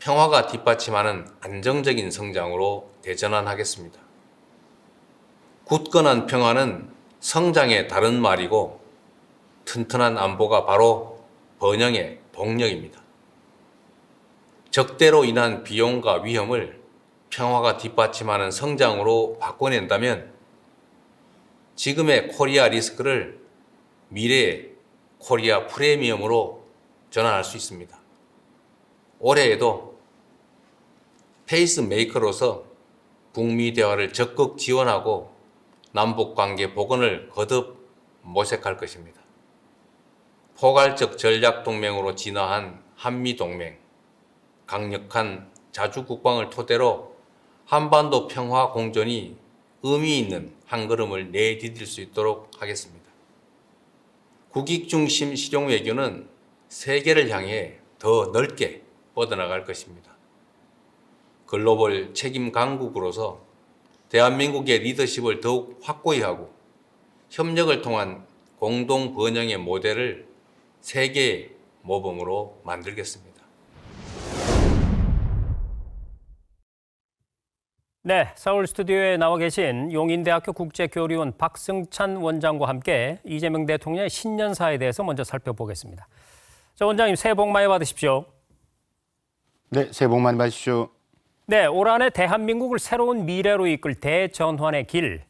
평화가 뒷받침하는 안정적인 성장으로 대전환하겠습니다. 굳건한 평화는 성장의 다른 말이고 튼튼한 안보가 바로 번영의 동력입니다. 적대로 인한 비용과 위험을 평화가 뒷받침하는 성장으로 바꿔낸다면 지금의 코리아 리스크를 미래의 코리아 프리미엄으로 전환할 수 있습니다. 올해에도 페이스메이커로서 북미 대화를 적극 지원하고 남북관계 복원을 거듭 모색할 것입니다. 포괄적 전략동맹으로 진화한 한미동맹, 강력한 자주국방을 토대로 한반도 평화 공존이 의미 있는 한 걸음을 내디딜 수 있도록 하겠습니다. 국익 중심 실용 외교는 세계를 향해 더 넓게 뻗어나갈 것입니다. 글로벌 책임 강국으로서 대한민국의 리더십을 더욱 확고히 하고 협력을 통한 공동 번영의 모델을 세계의 모범으로 만들겠습니다. 네, 서울 스튜디오에 나와 계신 용인대학교 국제교류원 박승찬 원장과 함께 이재명 대통령의 신년사에 대해서 먼저 살펴보겠습니다. 자, 원장님 새해 복 많이 받으십시오. 네, 새해 복 많이 받으십시오. 네, 올 한해 대한민국을 새로운 미래로 이끌 대전환의 길.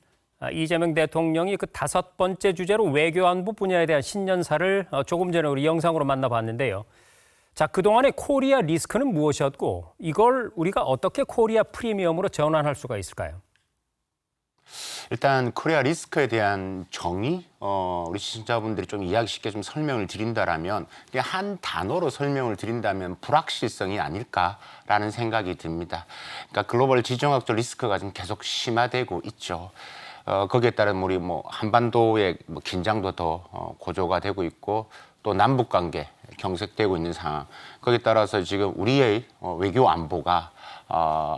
이재명 대통령이 그 5번째 주제로 외교안보 분야에 대한 신년사를 조금 전에 우리 영상으로 만나봤는데요. 자, 그동안의 코리아 리스크는 무엇이었고 이걸 우리가 어떻게 코리아 프리미엄으로 전환할 수가 있을까요? 일단 코리아 리스크에 대한 정의, 우리 시청자분들이 좀 이해하기 쉽게 좀 설명을 드린다라면 그냥 한 단어로 설명을 드린다면 불확실성이 아닐까라는 생각이 듭니다. 그러니까 글로벌 지정학적 리스크가 좀 계속 심화되고 있죠. 거기에 따른 우리 한반도의 긴장도 더 고조가 되고 있고 또 남북 관계 경색되고 있는 상황. 거기에 따라서 지금 우리의 외교 안보가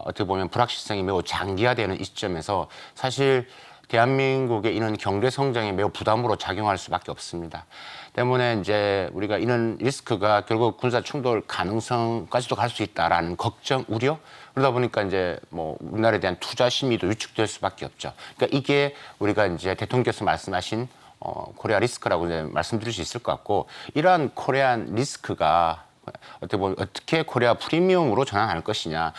어떻게 보면 불확실성이 매우 장기화되는 이 시점에서 사실 대한민국의 이런 경제 성장에 매우 부담으로 작용할 수밖에 없습니다. 때문에 이제 우리가 이런 리스크가 결국 군사 충돌 가능성까지도 갈 수 있다라는 걱정, 우려. 그러다 보니까 이제 우리나라에 대한 투자 심리도 위축될 수밖에 없죠. 그러니까 이게 우리가 이제 대통령께서 말씀하신 코리아 리스크라고 이제 말씀드릴 수 있을 것 같고, 이러한 코리안 리스크가 어떻게 보면 어떻게 코리아 프리미엄으로 전환할 것이냐.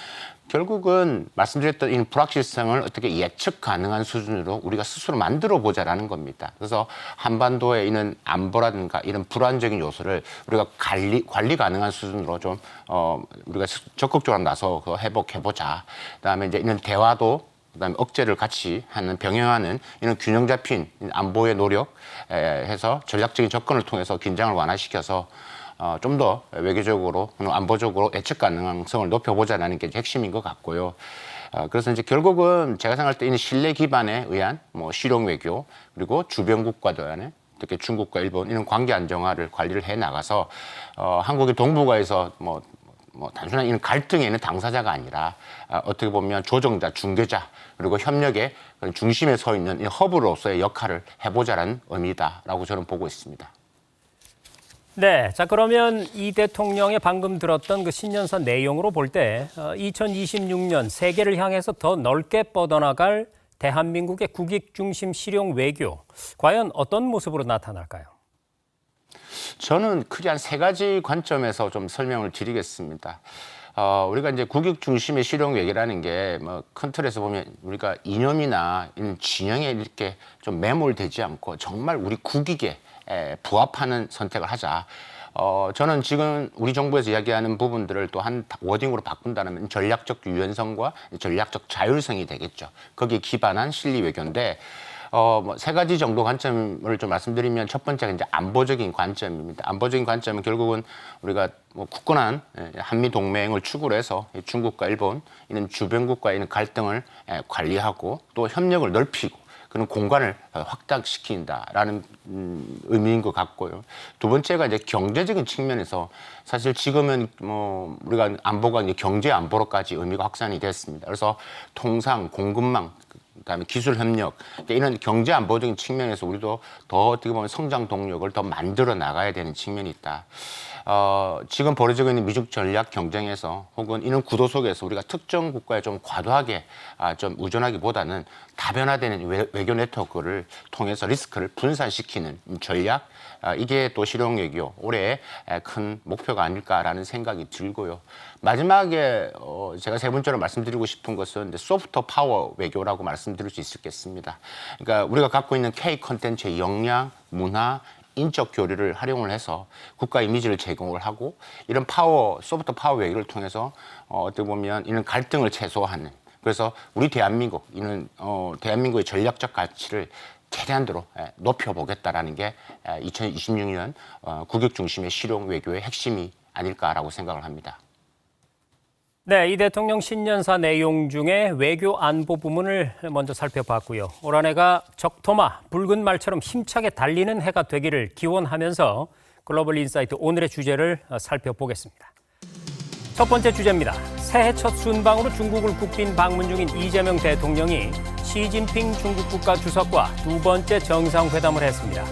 결국은 말씀드렸던 이 불확실성을 어떻게 예측 가능한 수준으로 우리가 스스로 만들어 보자라는 겁니다. 그래서 한반도에 있는 안보라든가 이런 불안적인 요소를 우리가 관리 가능한 수준으로 좀 우리가 적극적으로 나서 회복해보자. 그다음에 이제 이런 대화도 그다음에 억제를 같이 하는 병행하는 이런 균형 잡힌 안보의 노력 해서 전략적인 접근을 통해서 긴장을 완화시켜서 좀 더 외교적으로 안보적으로 예측 가능성을 높여보자는 게 핵심인 것 같고요. 그래서 이제 결국은 제가 생각할 때 이 신뢰 기반에 의한 실용 외교 그리고 주변 국가들 특히 중국과 일본 이런 관계 안정화를 관리를 해 나가서 한국의 동북아에서 단순한 이런 갈등에 있는 당사자가 아니라 어떻게 보면 조정자, 중개자 그리고 협력의 중심에 서 있는 이 허브로서의 역할을 해보자라는 의미다라고 저는 보고 있습니다. 네, 자 그러면 이 대통령의 방금 들었던 그 신년사 내용으로 볼 때 2026년 세계를 향해서 더 넓게 뻗어나갈 대한민국의 국익 중심 실용 외교, 과연 어떤 모습으로 나타날까요? 저는 크게 한 3가지 관점에서 좀 설명을 드리겠습니다. 우리가 이제 국익 중심의 실용 외교라는 게 큰 틀에서 보면 우리가 이념이나 이런 진영에 이렇게 좀 매몰되지 않고 정말 우리 국익에 부합하는 선택을 하자. 저는 지금 우리 정부에서 이야기하는 부분들을 또 한 워딩으로 바꾼다면 전략적 유연성과 전략적 자율성이 되겠죠. 거기에 기반한 실리 외교인데 3가지 정도 관점을 좀 말씀드리면 첫 번째가 이제 안보적인 관점입니다. 안보적인 관점은 결국은 우리가 굳건한 한미 동맹을 축으로 해서 중국과 일본 이런 주변국과의 이런 갈등을 관리하고 또 협력을 넓히고 그런 공간을 확장시킨다라는 의미인 것 같고요. 두 번째가 이제 경제적인 측면에서 사실 지금은 우리가 안보가 이제 경제 안보로까지 의미가 확산이 됐습니다. 그래서 통상, 공급망, 그다음에 기술 협력 이런 경제 안보적인 측면에서 우리도 더 어떻게 보면 성장 동력을 더 만들어 나가야 되는 측면이 있다. 지금 벌어지고 있는 미중 전략 경쟁에서 혹은 이런 구도 속에서 우리가 특정 국가에 좀 과도하게 좀 의존하기보다는 다변화되는 외교 네트워크를 통해서 리스크를 분산시키는 전략, 이게 또 실용 외교 올해의 큰 목표가 아닐까라는 생각이 들고요. 마지막에 제가 세 번째로 말씀드리고 싶은 것은 이제 소프트 파워 외교라고 말씀드릴 수 있겠습니다. 그러니까 우리가 갖고 있는 K 콘텐츠의 역량, 문화, 인적 교류를 활용을 해서 국가 이미지를 제공을 하고 이런 소프트 파워 외교를 통해서 어떻게 보면 이런 갈등을 최소화하는, 그래서 우리 대한민국, 이는 대한민국의 전략적 가치를 최대한도로 높여보겠다라는 게 2026년 국익 중심의 실용 외교의 핵심이 아닐까라고 생각을 합니다. 네, 이 대통령 신년사 내용 중에 외교 안보 부문을 먼저 살펴봤고요. 올 한 해가 적토마, 붉은 말처럼 힘차게 달리는 해가 되기를 기원하면서 글로벌 인사이트 오늘의 주제를 살펴보겠습니다. 첫 번째 주제입니다. 새해 첫 순방으로 중국을 국빈 방문 중인 이재명 대통령이 시진핑 중국 국가 주석과 두 번째 정상회담을 했습니다.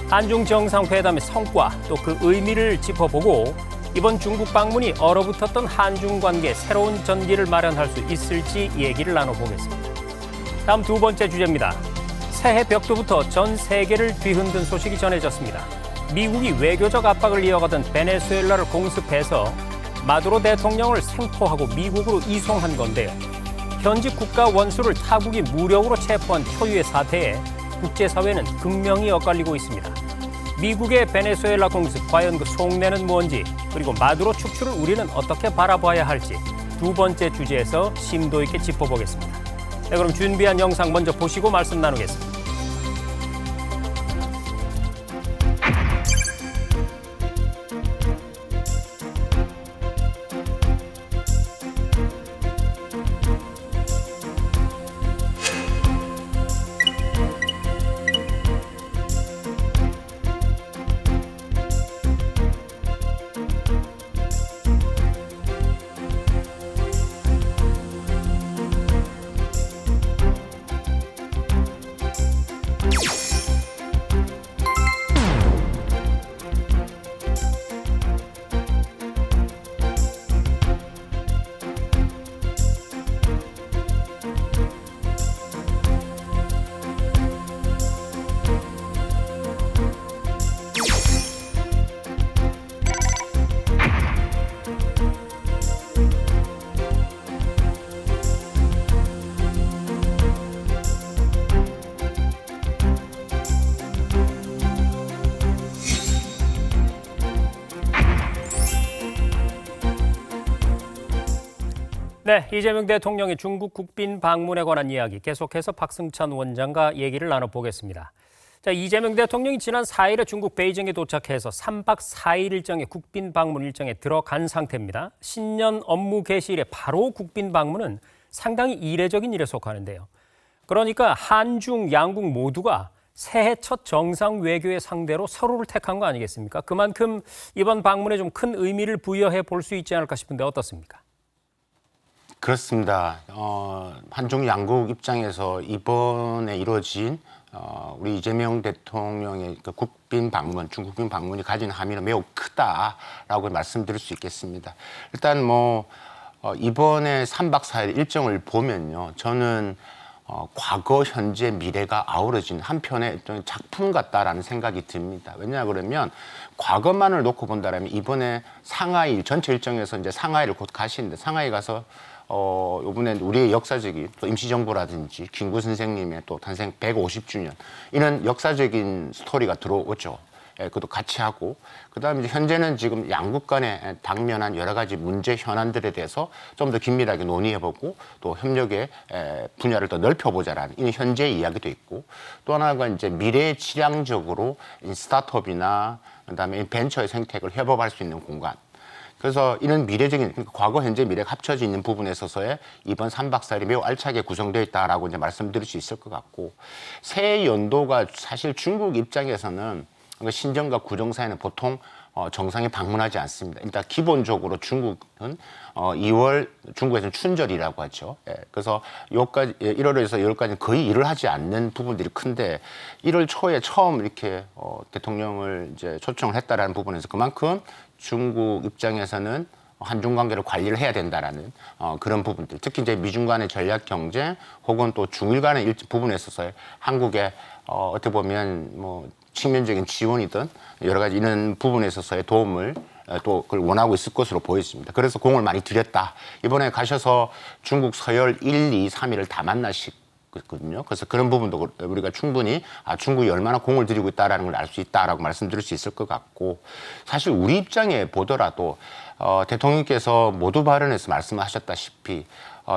한중 정상회담의 성과 또 그 의미를 짚어보고 이번 중국 방문이 얼어붙었던 한중 관계에 새로운 전기를 마련할 수 있을지 얘기를 나눠보겠습니다. 다음 두 번째 주제입니다. 새해 벽두부터 전 세계를 뒤흔든 소식이 전해졌습니다. 미국이 외교적 압박을 이어가던 베네수엘라를 공습해서 마두로 대통령을 생포하고 미국으로 이송한 건데요. 현지 국가 원수를 타국이 무력으로 체포한 초유의 사태에 국제사회는 극명히 엇갈리고 있습니다. 미국의 베네수엘라 공습, 과연 그 속내는 뭔지, 그리고 마두로 축출을 우리는 어떻게 바라봐야 할지 두 번째 주제에서 심도 있게 짚어보겠습니다. 네, 그럼 준비한 영상 먼저 보시고 말씀 나누겠습니다. 네, 이재명 대통령의 중국 국빈 방문에 관한 이야기 계속해서 박승찬 원장과 얘기를 나눠보겠습니다. 자, 이재명 대통령이 지난 4일에 중국 베이징에 도착해서 3박 4일 일정의 국빈 방문 일정에 들어간 상태입니다. 신년 업무 개시일에 바로 국빈 방문은 상당히 이례적인 일에 속하는데요. 그러니까 한중 양국 모두가 새해 첫 정상 외교의 상대로 서로를 택한 거 아니겠습니까? 그만큼 이번 방문에 좀 큰 의미를 부여해 볼 수 있지 않을까 싶은데 어떻습니까? 그렇습니다. 한중 양국 입장에서 이번에 이루어진 우리 이재명 대통령의 그 국빈 방문, 중국 국빈 방문이 가진 함의는 매우 크다라고 말씀드릴 수 있겠습니다. 일단 이번에 3박 4일 일정을 보면요, 저는 과거, 현재, 미래가 아우러진 한편의 일종의 작품 같다라는 생각이 듭니다. 왜냐 그러면 과거만을 놓고 본다면 이번에 상하이 전체 일정에서 이제 상하이를 곧 가시는데 상하이 가서 이번에 우리의 역사적인 또 임시정부라든지 김구 선생님의 또 탄생 150주년 이런 역사적인 스토리가 들어오죠. 그것도 같이 하고, 그다음에 현재는 지금 양국 간에 당면한 여러 가지 문제 현안들에 대해서 좀 더 긴밀하게 논의해보고 또 협력의 분야를 더 넓혀보자라는 이 현재 이야기도 있고, 또 하나가 이제 미래 지향적으로 스타트업이나 그다음에 벤처의 생태계를 협업할 수 있는 공간. 그래서 이런 미래적인, 그러니까 과거, 현재, 미래가 합쳐져 있는 부분에 있어서의 이번 3박 4일이 매우 알차게 구성되어 있다라고 이제 말씀드릴 수 있을 것 같고, 새해 연도가 사실 중국 입장에서는 신정과 구정사에는 보통 정상에 방문하지 않습니다. 일단 기본적으로 중국은 2월, 중국에서는 춘절이라고 하죠. 그래서 1월에서 2월까지는 거의 일을 하지 않는 부분들이 큰데 1월 초에 처음 이렇게 대통령을 이제 초청을 했다라는 부분에서 그만큼 중국 입장에서는 한중 관계를 관리를 해야 된다라는 그런 부분들, 특히 이제 미중 간의 전략 경제 혹은 또 중일 간의 부분에 있어서 한국의 어떻게 보면 뭐 측면적인 지원이든 여러 가지 이런 부분에 있어서의 도움을 또 그걸 원하고 있을 것으로 보여집니다. 그래서 공을 많이 들였다. 이번에 가셔서 중국 서열 1, 2, 3위를 다 만나시거든요. 그래서 그런 부분도 우리가 충분히 중국이 얼마나 공을 들이고 있다라는 걸 알 수 있다라고 말씀드릴 수 있을 것 같고, 사실 우리 입장에 보더라도 대통령께서 모두 발언에서 말씀하셨다시피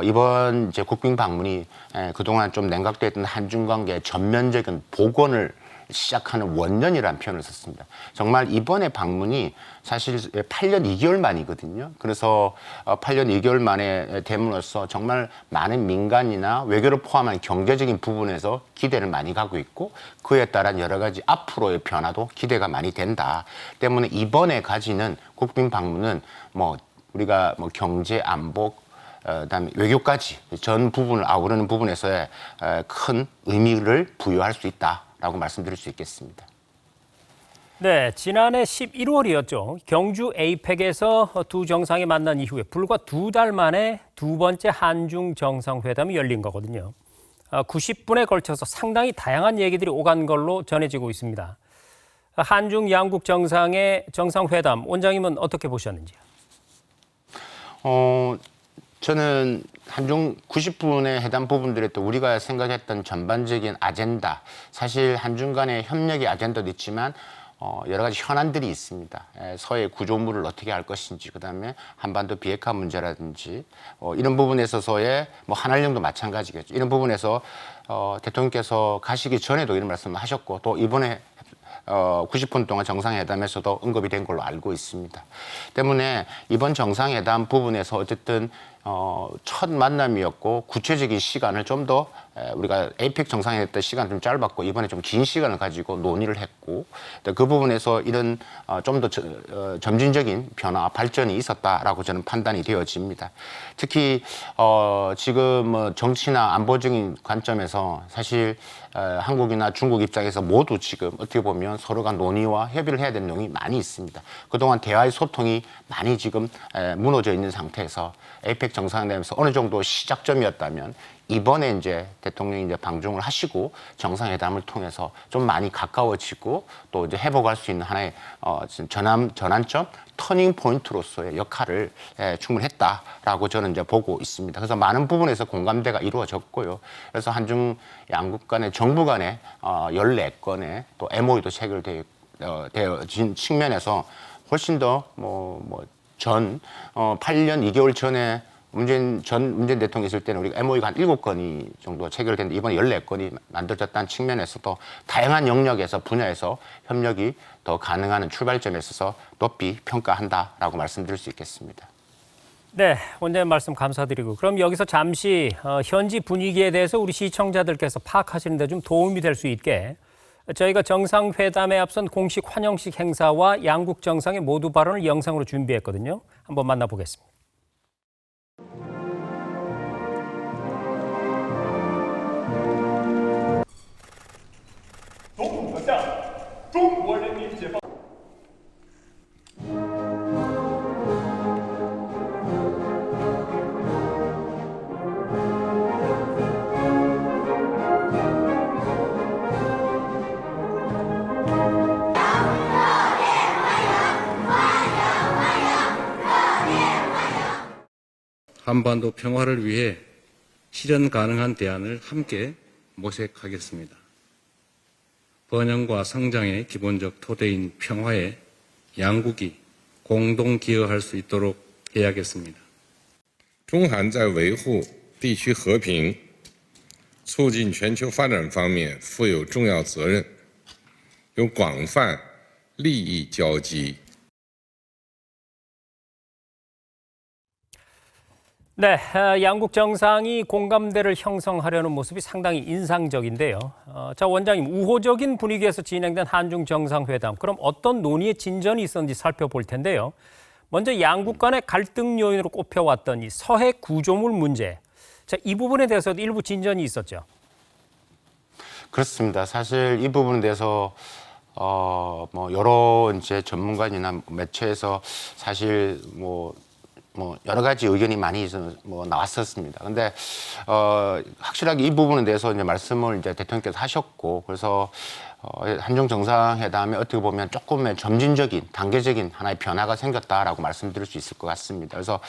이번 이제 국빈 방문이 그동안 좀 냉각되어 있던 한중 관계의 전면적인 복원을 시작하는 원년이라는 표현을 썼습니다. 정말 이번에 방문이 사실 8년 2개월 만이거든요. 그래서 8년 2개월 만에 됨으로써 정말 많은 민간이나 외교를 포함한 경제적인 부분에서 기대를 많이 가고 있고, 그에 따른 여러 가지 앞으로의 변화도 기대가 많이 된다. 때문에 이번에 가지는 국빈 방문은 뭐 우리가 뭐 경제, 안보, 그다음에 외교까지 전 부분을 아우르는 부분에서의 큰 의미를 부여할 수 있다라고 말씀드릴 수 있겠습니다. 네, 지난해 11월이었죠. 경주 에이펙에서 두 정상이 만난 이후에 불과 2달 만에 두 번째 한중 정상회담이 열린 거거든요. 90분에 걸쳐서 상당히 다양한 얘기들이 오간 걸로 전해지고 있습니다. 한중 양국 정상의 정상회담, 원장님은 어떻게 보셨는지요? 저는 한중 90분에 해당 부분들에 또 우리가 생각했던 전반적인 아젠다, 사실 한중 간의 협력의 아젠다도 있지만 여러 가지 현안들이 있습니다. 서해 구조물을 어떻게 할 것인지, 그다음에 한반도 비핵화 문제라든지 이런 부분에 있어서의 뭐 한한령도 마찬가지겠죠. 이런 부분에서 대통령께서 가시기 전에도 이런 말씀을 하셨고, 또 이번에 90분 동안 정상회담에서도 언급이 된 걸로 알고 있습니다. 때문에 이번 정상회담 부분에서 어쨌든 첫 만남이었고, 구체적인 시간을 좀 더 우리가 에이펙 정상회담 때 시간 좀 짧았고, 이번에 좀 긴 시간을 가지고 논의를 했고, 그 부분에서 이런 좀 더 점진적인 변화, 발전이 있었다라고 저는 판단이 되어집니다. 특히 지금 뭐 정치나 안보적인 관점에서 사실 한국이나 중국 입장에서 모두 지금 어떻게 보면 서로가 논의와 협의를 해야 되는 내용이 많이 있습니다. 그동안 대화의 소통이 많이 지금 무너져 있는 상태에서 에이펙 정상회담에서 어느 정도 시작점이었다면, 이번에 이제 대통령이 이제 방중을 하시고 정상회담을 통해서 좀 많이 가까워지고 또 이제 회복할 수 있는 하나의 전환점, 터닝 포인트로서의 역할을 충분히 했다라고 저는 이제 보고 있습니다. 그래서 많은 부분에서 공감대가 이루어졌고요. 그래서 한중 양국 간의 정부 간의 14건의 또 MOU도 체결되어진 측면에서 훨씬 더 8년 2개월 전에 문재인 대통령이 있을 때는 우리가 MOU가 한 7건이 정도 체결됐는데, 이번에 14건이 만들어졌다는 측면에서도 다양한 영역에서 분야에서 협력이 더 가능한 출발점에 있어서 높이 평가한다라고 말씀드릴 수 있겠습니다. 네, 원장님 말씀 감사드리고, 그럼 여기서 잠시 현지 분위기에 대해서 우리 시청자들께서 파악하시는 데 좀 도움이 될 수 있게 저희가 정상회담에 앞선 공식 환영식 행사와 양국 정상의 모두 발언을 영상으로 준비했거든요. 한번 만나보겠습니다. 总统阁下，中国人民解放。 한반도 평화를 위해 실현 가능한 대안을 함께 모색하겠습니다. 번영과 성장의 기본적 토대인 평화에 양국이 공동 기여할 수 있도록 해야겠습니다. 中韩在维护地区和平、促进全球发展方面负有重要责任，有广泛利益交集。 네, 양국 정상이 공감대를 형성하려는 모습이 상당히 인상적인데요. 자, 원장님, 우호적인 분위기에서 진행된 한중 정상회담, 그럼 어떤 논의의 진전이 있었는지 살펴볼 텐데요. 먼저 양국 간의 갈등 요인으로 꼽혀왔던 이 서해 구조물 문제, 자, 이 부분에 대해서도 일부 진전이 있었죠. 그렇습니다. 사실 이 부분에 대해서 뭐 여러 이제 전문가이나 매체에서 사실 뭐 여러 가지 의견이 많이 나왔었습니다. 근데 확실하게 이 부분에 대해서 이제 말씀을 이제 대통령께서 하셨고, 그래서 한중 정상회담에 어떻게 보면 조금의 점진적인 단계적인 하나의 변화가 생겼다라고 말씀드릴 수 있을 것 같습니다. 그래서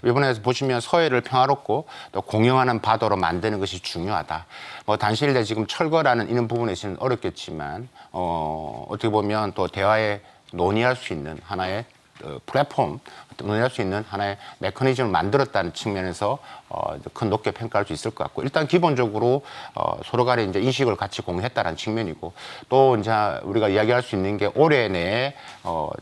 이번에 보시면 서해를 평화롭고 또 공영하는 바다로 만드는 것이 중요하다. 뭐 단실내 지금 철거라는 이런 부분에서는 어렵겠지만 어떻게 보면 또 대화에 논의할 수 있는 하나의 플랫폼, 논의할 수 있는 하나의 메커니즘을 만들었다는 측면에서 큰 높게 평가할 수 있을 것 같고, 일단 기본적으로 서로 간에 이제 인식을 같이 공유했다는 측면이고, 또 이제 우리가 이야기할 수 있는 게 올해 내에 뭐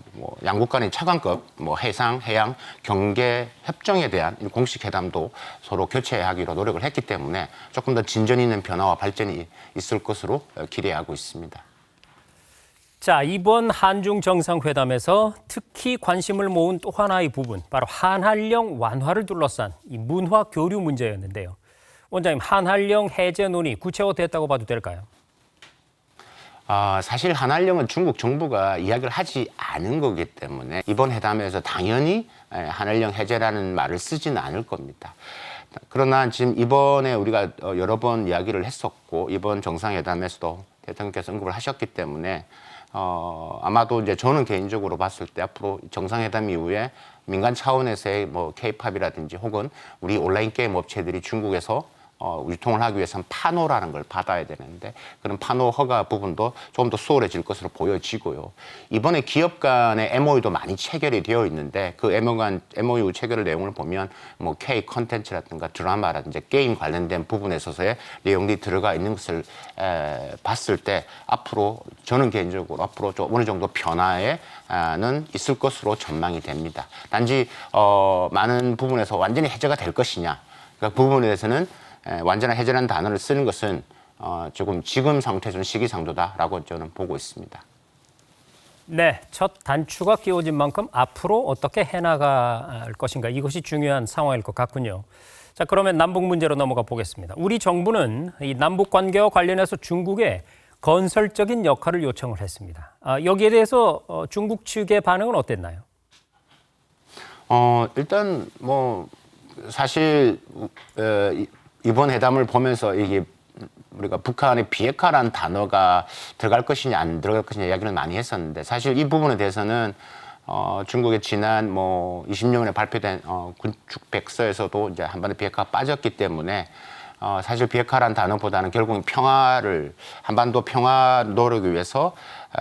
양국 간의 차관급 뭐 해상, 해양, 경계 협정에 대한 공식 회담도 서로 교체하기로 노력을 했기 때문에 조금 더 진전 있는 변화와 발전이 있을 것으로 기대하고 있습니다. 자, 이번 한중 정상회담에서 특히 관심을 모은 또 하나의 부분, 바로 한한령 완화를 둘러싼 이 문화 교류 문제였는데요. 원장님, 한한령 해제 논의 구체화됐다고 봐도 될까요? 사실 한한령은 중국 정부가 이야기를 하지 않은 거기 때문에 이번 회담에서 당연히 한한령 해제라는 말을 쓰지는 않을 겁니다. 그러나 지금 이번에 우리가 여러 번 이야기를 했었고, 이번 정상회담에서도 대통령께서 언급을 하셨기 때문에 아마도 이제 저는 개인적으로 봤을 때 앞으로 정상회담 이후에 민간 차원에서의 뭐 K-팝이라든지 혹은 우리 온라인 게임 업체들이 중국에서 유통을 하기 위해서는 파노라는 걸 받아야 되는데, 그런 파노 허가 부분도 조금 더 수월해질 것으로 보여지고요. 이번에 기업 간의 MOU도 많이 체결이 되어 있는데, 그 MOU 체결 내용을 보면 뭐 K 컨텐츠라든가 드라마라든지 게임 관련된 부분에 있어서의 내용들이 들어가 있는 것을 봤을 때 앞으로 저는 개인적으로 앞으로 좀 어느 정도 변화에는 있을 것으로 전망이 됩니다. 단지 많은 부분에서 완전히 해제가 될 것이냐, 그 부분에 대해서는 완전한 해제라는 단어를 쓰는 것은 조금 지금 상태에서는 시기상조다라고 저는 보고 있습니다. 네, 첫 단추가 끼워진 만큼 앞으로 어떻게 해나갈 것인가, 이것이 중요한 상황일 것 같군요. 자, 그러면 남북 문제로 넘어가 보겠습니다. 우리 정부는 이 남북 관계와 관련해서 중국에 건설적인 역할을 요청을 했습니다. 여기에 대해서 중국 측의 반응은 어땠나요? 일단 뭐 사실 이번 회담을 보면서 이게 우리가 북한의 비핵화라는 단어가 들어갈 것이냐 안 들어갈 것이냐 이야기를 많이 했었는데, 사실 이 부분에 대해서는 중국의 지난 뭐 26년에 발표된 군축 백서에서도 이제 한반도 비핵화가 빠졌기 때문에 사실 비핵화라는 단어보다는 결국은 평화를, 한반도 평화 노력을 위해서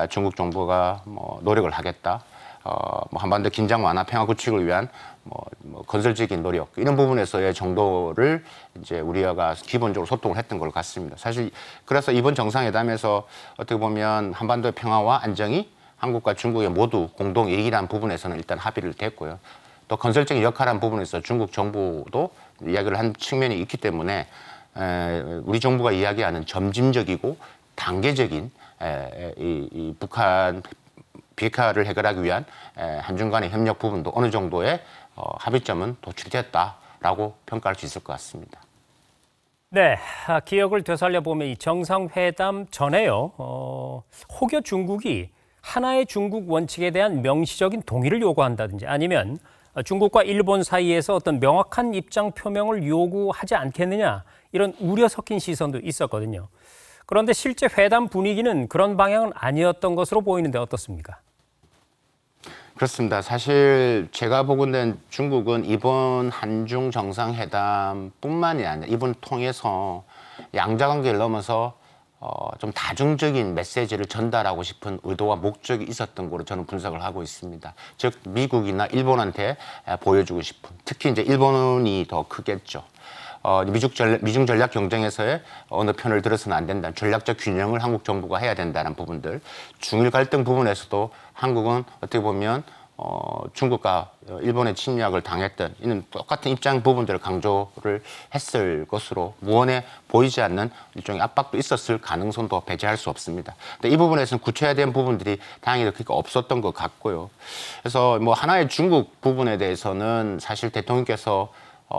중국 정부가 뭐 노력을 하겠다. 뭐 한반도 긴장 완화, 평화 구축을 위한 뭐 건설적인 노력, 이런 부분에서의 정도를 이제 우리가 기본적으로 소통을 했던 것 같습니다. 사실 그래서 이번 정상회담에서 어떻게 보면 한반도의 평화와 안정이 한국과 중국의 모두 공동 이익이라는 부분에서는 일단 합의를 됐고요. 또 건설적인 역할한 부분에서 중국 정부도 이야기를 한 측면이 있기 때문에 우리 정부가 이야기하는 점진적이고 단계적인 이 북한 비핵화를 해결하기 위한 한중 간의 협력 부분도 어느 정도의 합의점은 도출됐다라고 평가할 수 있을 것 같습니다. 네, 기억을 되살려보면 이 정상회담 전에요, 혹여 중국이 하나의 중국 원칙에 대한 명시적인 동의를 요구한다든지 아니면 중국과 일본 사이에서 어떤 명확한 입장 표명을 요구하지 않겠느냐, 이런 우려 섞인 시선도 있었거든요. 그런데 실제 회담 분위기는 그런 방향은 아니었던 것으로 보이는데 어떻습니까? 그렇습니다. 사실 제가 보건된 중국은 이번 한중 정상회담뿐만이 아니라 이번 통해서 양자관계를 넘어서 좀 다중적인 메시지를 전달하고 싶은 의도와 목적이 있었던 거로 저는 분석을 하고 있습니다. 즉 미국이나 일본한테 보여주고 싶은, 특히 이제 일본이 더 크겠죠. 미중 전략 경쟁에서의 어느 편을 들어서는 안 된다. 전략적 균형을 한국 정부가 해야 된다는 부분들. 중일 갈등 부분에서도 한국은 어떻게 보면 중국과 일본의 침략을 당했던 이런 똑같은 입장 부분들을 강조를 했을 것으로 무언에 보이지 않는 일종의 압박도 있었을 가능성도 배제할 수 없습니다. 근데 이 부분에서는 구체화된 부분들이 다행히 그렇게 없었던 것 같고요. 그래서 뭐 하나의 중국 부분에 대해서는 사실 대통령께서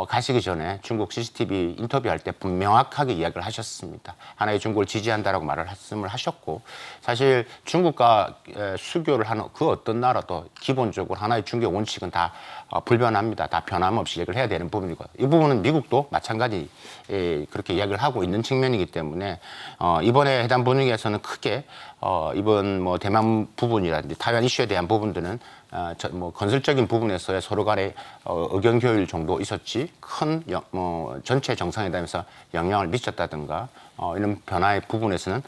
가시기 전에 중국 CCTV 인터뷰할 때 명확하게 이야기를 하셨습니다. 하나의 중국을 지지한다라고 말씀을 하셨고 사실 중국과 수교를 하는 그 어떤 나라도 기본적으로 하나의 중국의 원칙은 다 불변합니다. 다 변함없이 얘기를 해야 되는 부분이고 이 부분은 미국도 마찬가지 그렇게 이야기를 하고 있는 측면이기 때문에 이번에 해당 분위기에서는 크게 이번 뭐 대만 부분이라든지 타이완 이슈에 대한 부분들은 뭐 건설적인 부분에서의 서로 간의 의견 교일 정도 있었지 큰 전체 정상회담에서 영향을 미쳤다든가 이런 변화의 부분에서는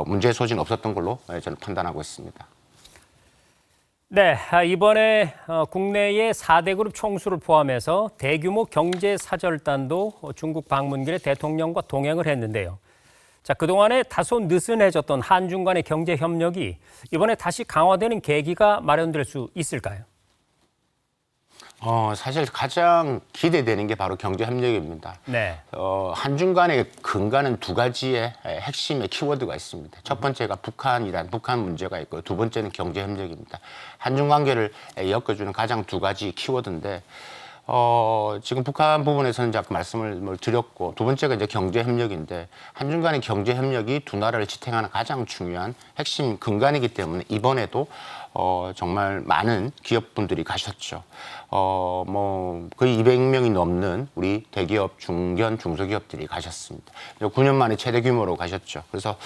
문제의 소지는 없었던 걸로 저는 판단하고 있습니다. 네, 이번에 국내의 4대 그룹 총수를 포함해서 대규모 경제사절단도 중국 방문길에 대통령과 동행을 했는데요. 자, 그동안에 다소 느슨해졌던 한중 간의 경제 협력이 이번에 다시 강화되는 계기가 마련될 수 있을까요? 사실 가장 기대되는 게 바로 경제 협력입니다. 네. 한중 간의 근간은 두 가지의 핵심의 키워드가 있습니다. 첫 번째가 북한 문제가 있고 두 번째는 경제 협력입니다. 한중 관계를 엮어주는 가장 두 가지 키워드인데 지금 북한 부분에서는 이제 아까 말씀을 드렸고 두 번째가 이제 경제 협력인데 한중 간의 경제 협력이 두 나라를 지탱하는 가장 중요한 핵심 근간이기 때문에 이번에도 정말 많은 기업분들이 가셨죠. 뭐 거의 200명이 넘는 우리 대기업, 중견, 중소기업들이 가셨습니다. 9년 만에 최대 규모로 가셨죠. 그래서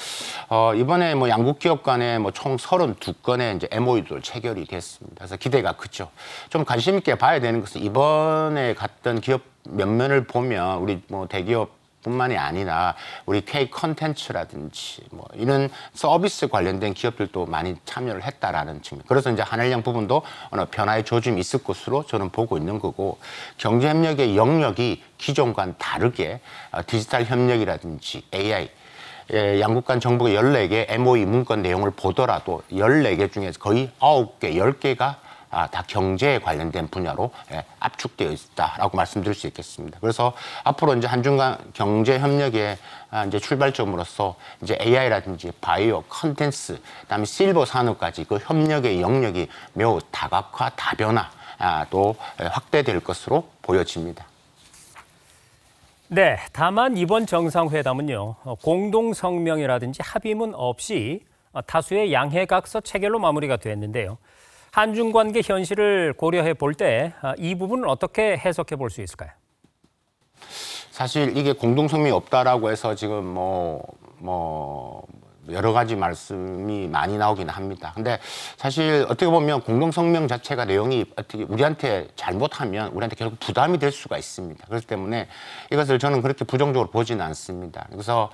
이번에 뭐 양국 기업 간에 뭐 총 32건의 이제 MOU도 체결이 됐습니다. 그래서 기대가 크죠. 좀 관심 있게 봐야 되는 것은 이번에 갔던 기업 면면을 보면 우리 뭐 대기업 뿐만이 아니라 우리 K 컨텐츠라든지 뭐 이런 서비스 관련된 기업들도 많이 참여를 했다라는 측면. 그래서 이제 한일양 부분도 어느 변화의 조짐이 있을 것으로 저는 보고 있는 거고 경제 협력의 영역이 기존과는 다르게 디지털 협력이라든지 AI 양국 간 정부가 14개 MOU 문건 내용을 보더라도 14개 중에서 거의 9개, 10개가 다 경제에 관련된 분야로 압축되어 있다라고 말씀드릴 수 있겠습니다. 그래서 앞으로 이제 한중 간 경제 협력의 이제 출발점으로서 이제 AI라든지 바이오, 컨텐츠, 그다음에 실버 산업까지 그 협력의 영역이 매우 다각화, 다변화 또 확대될 것으로 보여집니다. 네, 다만 이번 정상회담은요, 공동성명이라든지 합의문 없이 다수의 양해각서 체결로 마무리가 됐는데요. 한중 관계 현실을 고려해 볼 때 이 부분은 어떻게 해석해 볼 수 있을까요? 사실 이게 공동성명이 없다라고 해서 지금 여러 가지 말씀이 많이 나오긴 합니다. 근데 사실 어떻게 보면 공동성명 자체가 내용이 어떻게 우리한테 잘못하면 우리한테 결국 부담이 될 수가 있습니다. 그렇기 때문에 이것을 저는 그렇게 부정적으로 보지는 않습니다. 그래서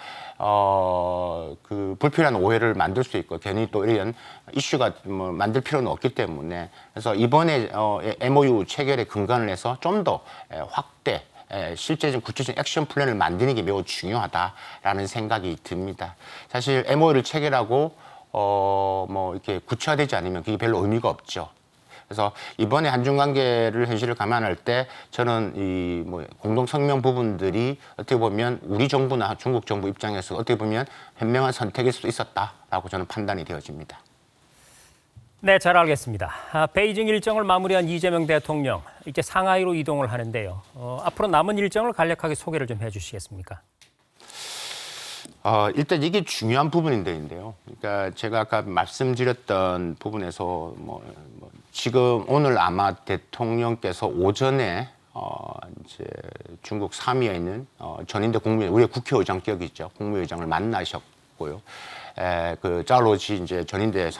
그 불필요한 오해를 만들 수 있고 괜히 또 이런 이슈가 뭐 만들 필요는 없기 때문에 그래서 이번에 MOU 체결에 근간을 해서 좀 더 확대 실제적인 구체적인 액션 플랜을 만드는 게 매우 중요하다라는 생각이 듭니다. 사실 MOU를 체결하고 뭐 이렇게 구체화되지 않으면 그게 별로 의미가 없죠. 그래서 이번에 한중 관계를 현실을 감안할 때 저는 이 뭐 공동 성명 부분들이 어떻게 보면 우리 정부나 중국 정부 입장에서 어떻게 보면 현명한 선택일 수도 있었다라고 저는 판단이 되어집니다. 네, 잘 알겠습니다. 베이징 일정을 마무리한 이재명 대통령, 이제 상하이로 이동을 하는데요. 앞으로 남은 일정을 간략하게 소개를 좀 해주시겠습니까? 일단 이게 중요한 부분인데요. 그러니까 제가 아까 말씀드렸던 부분에서 지금 오늘 아마 대통령께서 오전에 이제 중국 사미에 있는 전인대 국무위원, 우리 국회의장격이죠. 국무회장을 만나셨고요. 그 짜로지 이제 전인대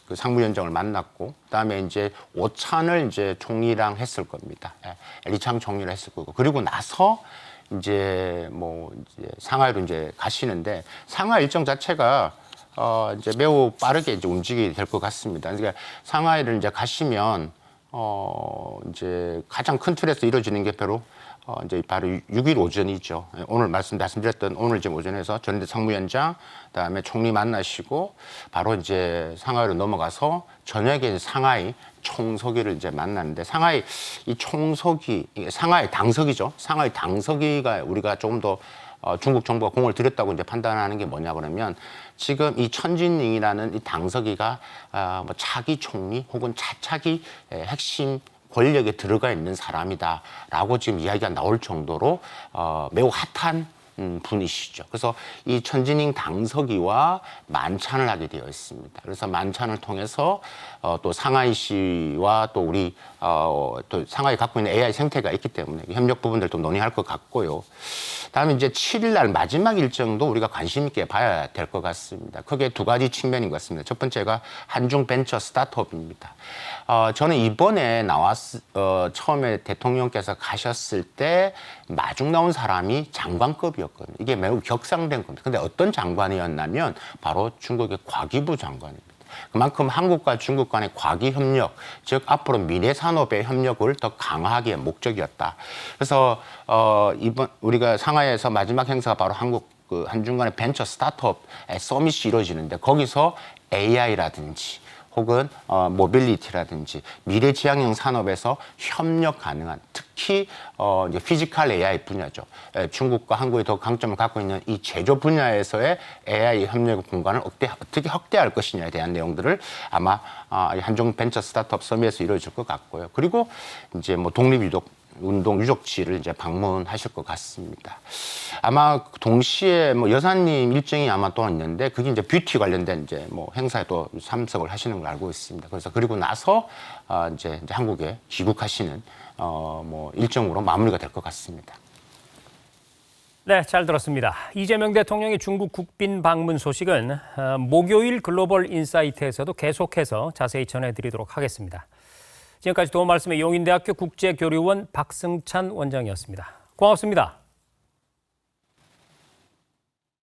그 상무위원장을 만났고, 그다음에 이제 오찬을 이제 총리랑 했을 겁니다. 리창 총리를 했을 거고, 그리고 나서 이제 이제 상하이로 이제 가시는데 상하이 일정 자체가 이제 매우 빠르게 이제 움직이게 될 것 같습니다. 그러니까 상하이를 이제 가시면 이제 가장 큰 틀에서 이루어지는 게 이제 바로 6일 오전이죠. 오늘 말씀드렸던 오늘 지금 오전에서 전대 상무위원장, 그다음에 총리 만나시고 바로 이제 상하이로 넘어가서 저녁에 상하이 총서기를 이제 만났는데 상하이 이 총서기, 상하이 당서기죠. 상하이 당서기가 우리가 조금 더 중국 정부가 공을 들였다고 이제 판단하는 게 뭐냐 그러면 지금 이 천진닝이라는 이 당서기가 차기 총리 혹은 차차기 핵심 권력에 들어가 있는 사람이다라고 지금 이야기가 나올 정도로 매우 핫한 분이시죠. 그래서 이 천지닝 당서기와 만찬을 하게 되어 있습니다. 그래서 만찬을 통해서 또 상하이시와 또 우리 또 상하이 갖고 있는 AI 생태가 있기 때문에 협력 부분들도 논의할 것 같고요. 다음에 이제 7일 날 마지막 일정도 우리가 관심 있게 봐야 될 것 같습니다. 크게 두 가지 측면인 것 같습니다. 첫 번째가 한중 벤처 스타트업입니다. 저는 이번에 처음에 대통령께서 가셨을 때 마중 나온 사람이 장관급이었거든요. 이게 매우 격상된 겁니다. 근데 어떤 장관이었냐면 바로 중국의 과기부 장관입니다. 그만큼 한국과 중국 간의 과기 협력, 즉 앞으로 미래 산업의 협력을 더 강화하기의 목적이었다. 그래서 이번 우리가 상하이에서 마지막 행사가 바로 한국 한중 간의 벤처 스타트업 서밋이 이루어지는데 거기서 AI라든지 혹은 모빌리티라든지 미래지향형 산업에서 협력 가능한 특히 이제 피지컬 AI 분야죠. 중국과 한국이 더 강점을 갖고 있는 이 제조 분야에서의 AI 협력 공간을 어떻게 확대할 것이냐에 대한 내용들을 아마 한중 벤처 스타트업 서밋에서 이루어질 것 같고요. 그리고 이제 뭐 운동 유적지를 이제 방문하실 것 같습니다. 아마 동시에 뭐 여사님 일정이 아마 또 있는데 그게 이제 뷰티 관련된 이제 뭐 행사에 또 참석을 하시는 걸 알고 있습니다. 그래서 그리고 나서 이제 한국에 귀국하시는 뭐 일정으로 마무리가 될 것 같습니다. 네, 잘 들었습니다. 이재명 대통령의 중국 국빈 방문 소식은 목요일 글로벌 인사이트에서도 계속해서 자세히 전해드리도록 하겠습니다. 지금까지 도움 말씀의 용인대학교 국제교류원 박승찬 원장이었습니다. 고맙습니다.